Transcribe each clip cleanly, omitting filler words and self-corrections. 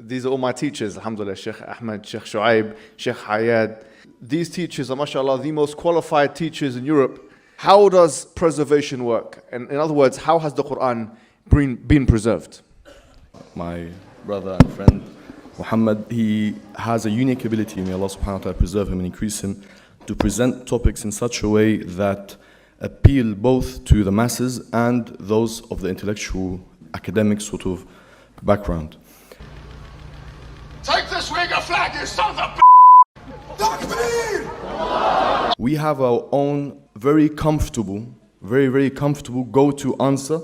These are all my teachers, alhamdulillah, Sheikh Ahmed, Sheikh Shuaib, Sheikh Hayad. These teachers are, mashallah, the most qualified teachers in Europe. How does preservation work? And in other words, how has the Quran been preserved? My brother and friend, Mohammed, he has a unique ability, may Allah subhanahu wa ta'ala preserve him and increase him, to present topics in such a way that appeal both to the masses and those of the intellectual, academic sort of background. Take this Uyghur flag, you son of a Takbir! We have our own very comfortable go-to answer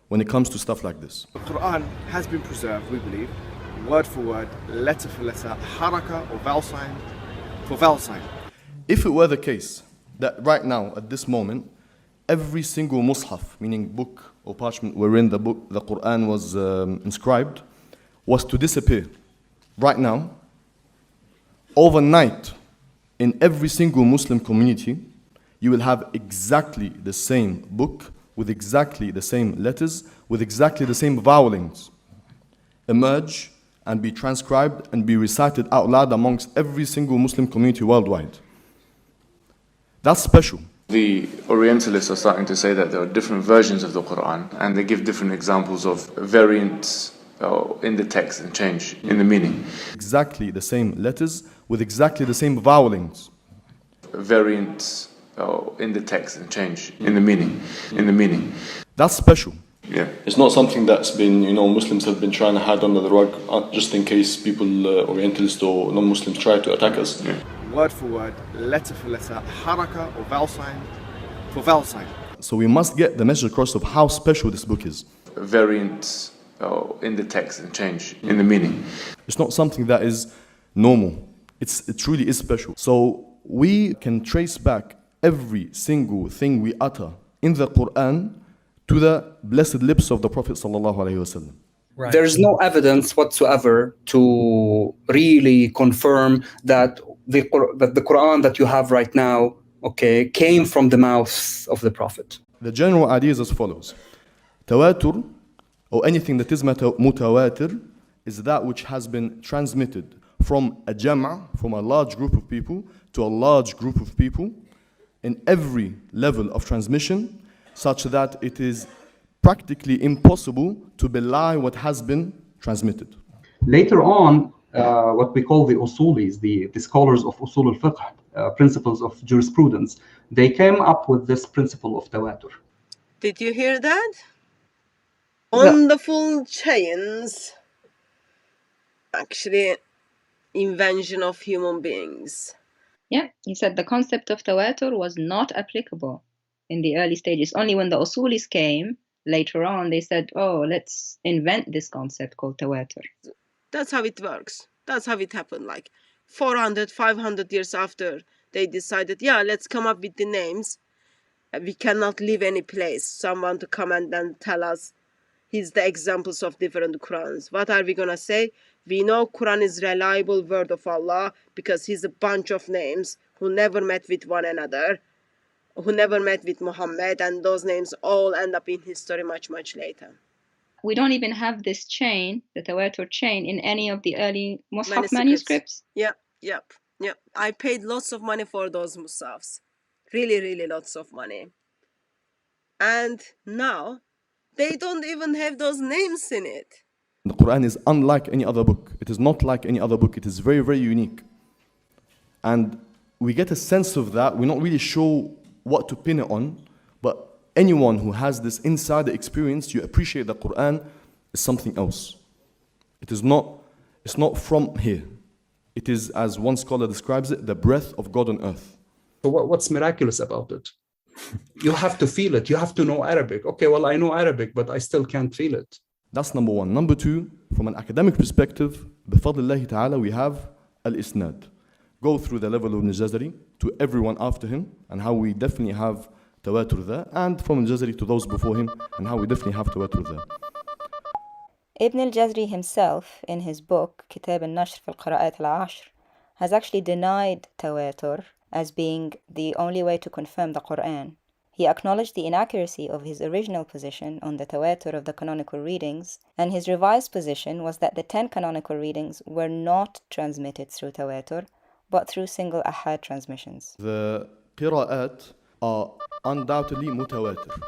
when it comes to stuff like this. The Quran has been preserved, we believe, word for word, letter for letter, haraka or vowel sign for vowel sign. If it were the case that right now, at this moment, every single mushaf, meaning book or parchment wherein the Quran was inscribed, was to disappear right now, overnight, in every single Muslim community, you will have exactly the same book with exactly the same letters, with exactly the same vowelings emerge and be transcribed and be recited out loud amongst every single Muslim community worldwide. That's special. The Orientalists are starting to say that there are different versions of the Quran, and they give different examples of variants in the text and change in the meaning. Exactly the same letters with exactly the same vowelings. Variants in the text and change in the meaning. That's special. Yeah. It's not something that's been, Muslims have been trying to hide under the rug just in case people, Orientalists or non-Muslims, try to attack us. Yeah. Word for word, letter for letter, haraka or vowel sign for vowel sign. So we must get the message across of how special this book is. Variants in the text and change in the meaning. It's not something that is normal. It truly is special. So we can trace back every single thing we utter in the Quran to the blessed lips of the Prophet sallallahu alaihi wasallam. Right. There is no evidence whatsoever to really confirm that the Quran that you have right now, came from the mouth of the Prophet. The general idea is as follows. Tawatur, or anything that is mutawatir, is that which has been transmitted from a jama', from a large group of people, to a large group of people, in every level of transmission, such that it is practically impossible to belie what has been transmitted. Later on, what we call the usulis, the scholars of usul al-fiqh, principles of jurisprudence, they came up with this principle of tawatur. Did you hear that? Wonderful chains. Actually, invention of human beings. Yeah, he said the concept of tawatur was not applicable in the early stages. Only when the usulis came, later on, they said, let's invent this concept called tawatur. That's how it works. That's how it happened. Like 400, 500 years after, they decided, let's come up with the names. We cannot leave any place. Someone to come and then tell us, here's the examples of different Qurans. What are we going to say? We know Quran is reliable word of Allah because he's a bunch of names who never met with one another, who never met with Muhammad, and those names all end up in history much, much later. We don't even have this chain, the tawatur chain, in any of the early mushaf manuscripts. Yep. I paid lots of money for those mushafs. Really, really lots of money. And now, they don't even have those names in it. The Quran is unlike any other book. It is not like any other book. It is very, very unique. And we get a sense of that. We're not really sure what to pin it on, but anyone who has this insider experience, you appreciate the Quran is something else. It's not from here. It is, as one scholar describes it, the breath of God on earth. So what's miraculous about it? You have to feel it. You have to know Arabic. Okay, well, I know Arabic, but I still can't feel it. That's number one. Number two, from an academic perspective, bifadlillahi ta'ala, we have al-isnad. Go through the level of al-Jazari to everyone after him, and how we definitely have tawatur there, and from al-Jazari to those before him, and how we definitely have tawatur there. Ibn al-Jazari himself, in his book, Kitab al-Nashr fi al-Qira'at al-Ashr, has actually denied tawatur as being the only way to confirm the Quran. He acknowledged the inaccuracy of his original position on the tawatur of the canonical readings, and his revised position was that the 10 canonical readings were not transmitted through tawatur, but through single ahad transmissions. The qira'at are undoubtedly mutawatir.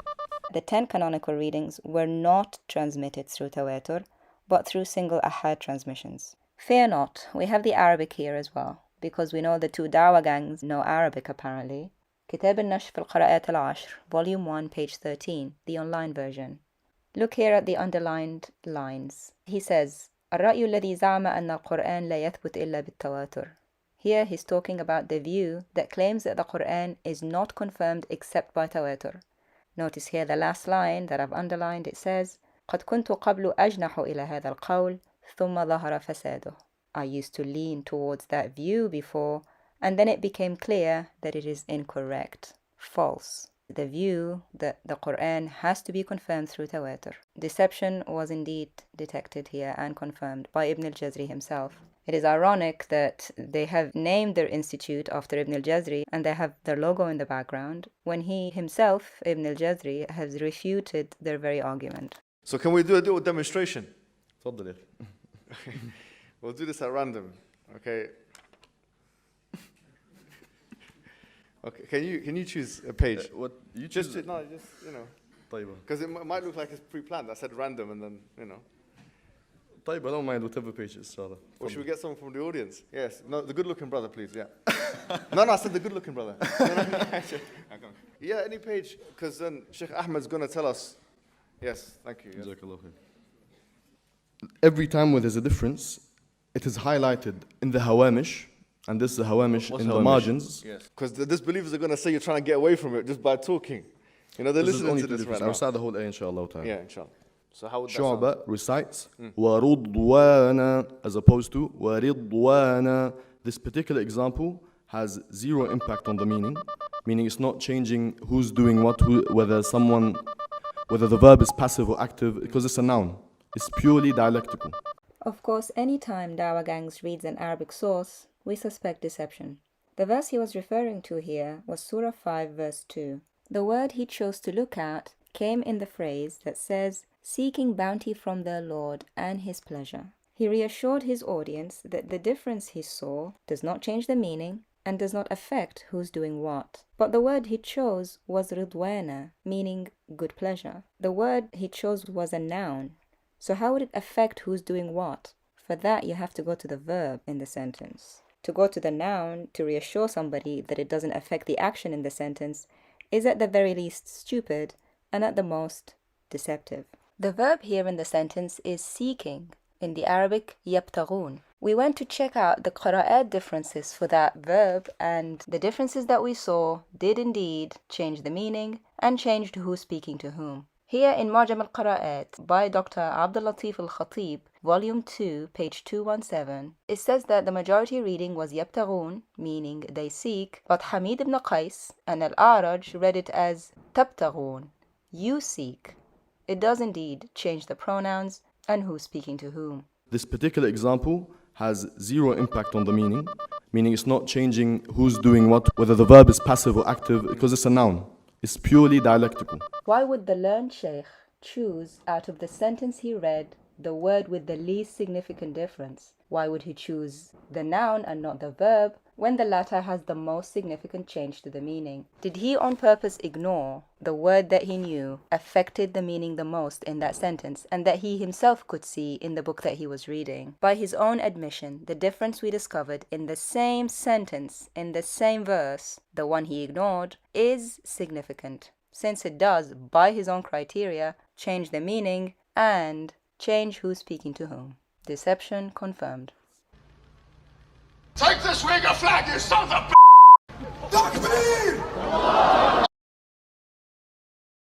The 10 canonical readings were not transmitted through tawatur, but through single ahad transmissions. Fear not, we have the Arabic here as well, because we know the 2 Dawah gangs know Arabic apparently. Kitab al-Nashr fi al-Qira'at al-Ashr, Volume 1, page 13, the online version. Look here at the underlined lines. He says, الرأي الذي زعم أن القرآن لا يثبت إلا بالتواتر. Here he's talking about the view that claims that the Quran is not confirmed except by tawatur. Notice here the last line that I've underlined, it says, قد كنت قبل أجنح إلى هذا القول ثم ظهر فساده. I used to lean towards that view before, and then it became clear that it is incorrect, false. The view that the Quran has to be confirmed through tawatur. Deception was indeed detected here and confirmed by Ibn al-Jazri himself. It is ironic that they have named their institute after Ibn al-Jazri and they have their logo in the background, when he himself, Ibn al-Jazri, has refuted their very argument. So can we do a little demonstration? تفضل. We'll do this at random, okay? Okay, can you choose a page? What you choose? Just you know, طيب. because it might look like it's pre-planned. I said random, and then you know. طيب, I don't mind whatever page it's rather. Or should we get someone from the audience? Yes. No, the good-looking brother, please. Yeah. no, I said the good-looking brother. Yeah, any page, because then Sheikh Ahmed's going to tell us. Yes, thank you. Yes. Every time where there's a difference, it is highlighted in the hawamish, and this is the hawamish in the margins. Yes. Because the disbelievers are going to say you're trying to get away from it just by talking. You know, they're listening to this right now. I'll start the whole ayah, inshallah. Yeah, inshallah. So how would that Shu'ba sound? recites وَرُضْوَانَ as opposed to وَرِضْوَانَ. This particular example has zero impact on the meaning it's not changing who's doing what, whether the verb is passive or active, because it's a noun. It's purely dialectical. Of course, any time Dawah Gangs reads an Arabic source, we suspect deception. The verse he was referring to here was Surah 5, verse 2. The word he chose to look at came in the phrase that says, seeking bounty from their Lord and His pleasure. He reassured his audience that the difference he saw does not change the meaning and does not affect who's doing what. But the word he chose was ridwana, meaning good pleasure. The word he chose was a noun. So how would it affect who's doing what? For that you have to go to the verb in the sentence. To go to the noun to reassure somebody that it doesn't affect the action in the sentence is at the very least stupid and at the most deceptive. The verb here in the sentence is seeking. In the Arabic, يبتغون. We went to check out the qira'at differences for that verb, and the differences that we saw did indeed change the meaning and changed who's speaking to whom. Here in Mu'jam al-Qira'at by Dr. Abdul Latif al-Khatib, Volume 2, page 217, it says that the majority reading was يبتغون, meaning they seek, but Hamid ibn Qais and Al-A'raj read it as تبتغون, you seek. It does indeed change the pronouns and who's speaking to whom. This particular example has zero impact on the meaning it's not changing who's doing what, whether the verb is passive or active, because it's a noun. It's purely dialectical. Why would the learned Sheikh choose out of the sentence he read the word with the least significant difference? Why would he choose the noun and not the verb when the latter has the most significant change to the meaning? Did he on purpose ignore the word that he knew affected the meaning the most in that sentence and that he himself could see in the book that he was reading? By his own admission, the difference we discovered in the same sentence, in the same verse, the one he ignored, is significant, since it does, by his own criteria, change the meaning and change who's speaking to whom. Deception confirmed. Take this ring of flag, you sons of b****! Takbir!